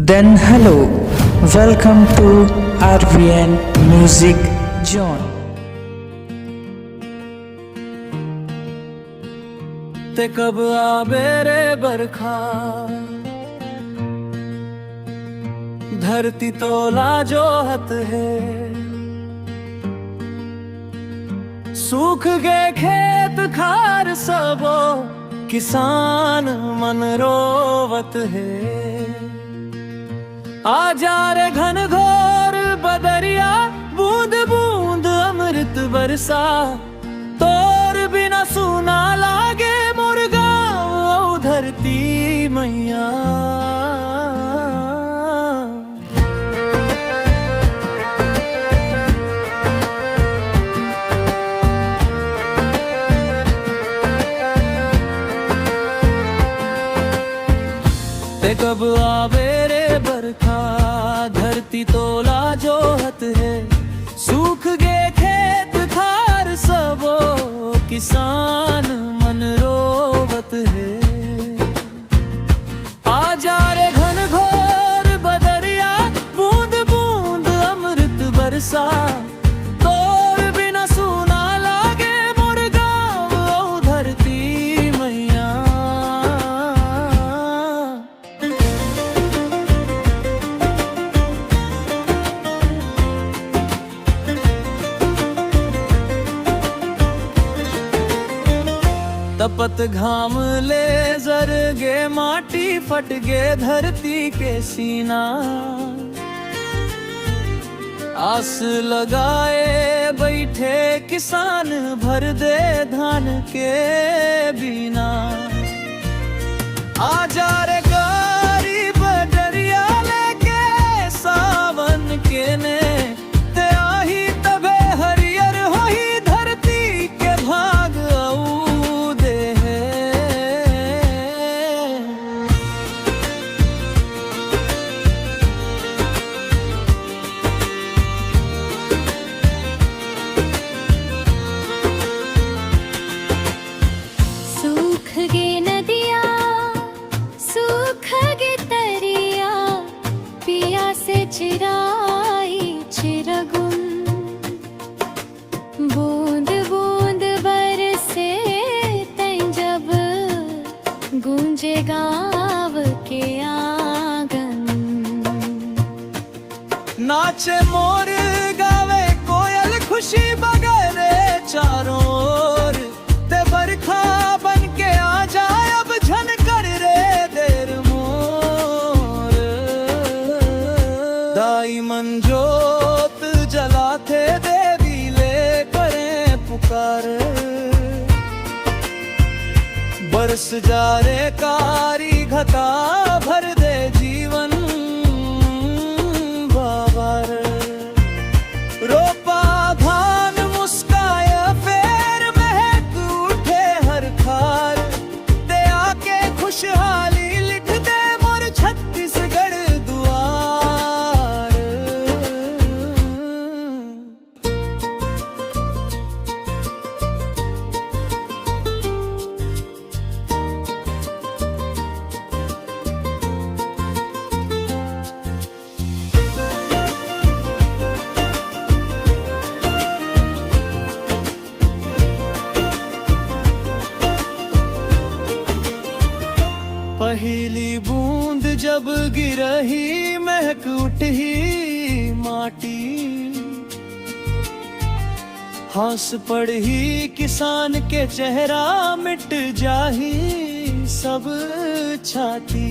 Then hello, welcome to RVN Music Zone. ते कब आवे रे बरखा, धरती तोला जोहत है। सूख गए खेत खार सबो, किसान मन रोवत है। आ जा रे घन घोर बदरिया, बूंद बूंद अमृत बरसा। तोर बिना सुना लागे मोर गाँव धरती मैया। ते कब आवे रे बरखा, धरती तोला जोहत है। सूख गए खेत खार सबो, किसान मन रोवत है। आ जा रे घन घोर बदरिया, बूंद बूंद अमृत बरसा। तोर बिना सुना लागे मोर गाँव धरती मैया। तपत घाम ले जर गे माटी, फट गे धरती के सीना। आस लगाए बैठे किसान, भर दे धान के बिना। आ जा रे गरीब डरिया लेके सावन के ने। ते आही तबे हरियर होही धरती के भाग चिराई चिरगुन। बूंद बूंद बरसे तैं जब, गूंजे गाँव के आंगन। नाचे मोर गावे कोयल, खुशी बगरे चारों ओर। ते बरखा बन के आ जाए अब, झन कर रे देर मोर। दाई मन जोत जलाते देवी ले करें पुकार। बरस जा रे कारी घटा, भर दे जीवन बाबर। रोपा धान मुस्काए फेर, महक उठे हर खार। ते आके खुशहाली लिख दे मोर छत्तीसगढ़ दुआर। पहली बूंद जब गिरही, महक उठी माटी। हंस पड़ही किसान के चेहरा, मिट जाही सब छाती।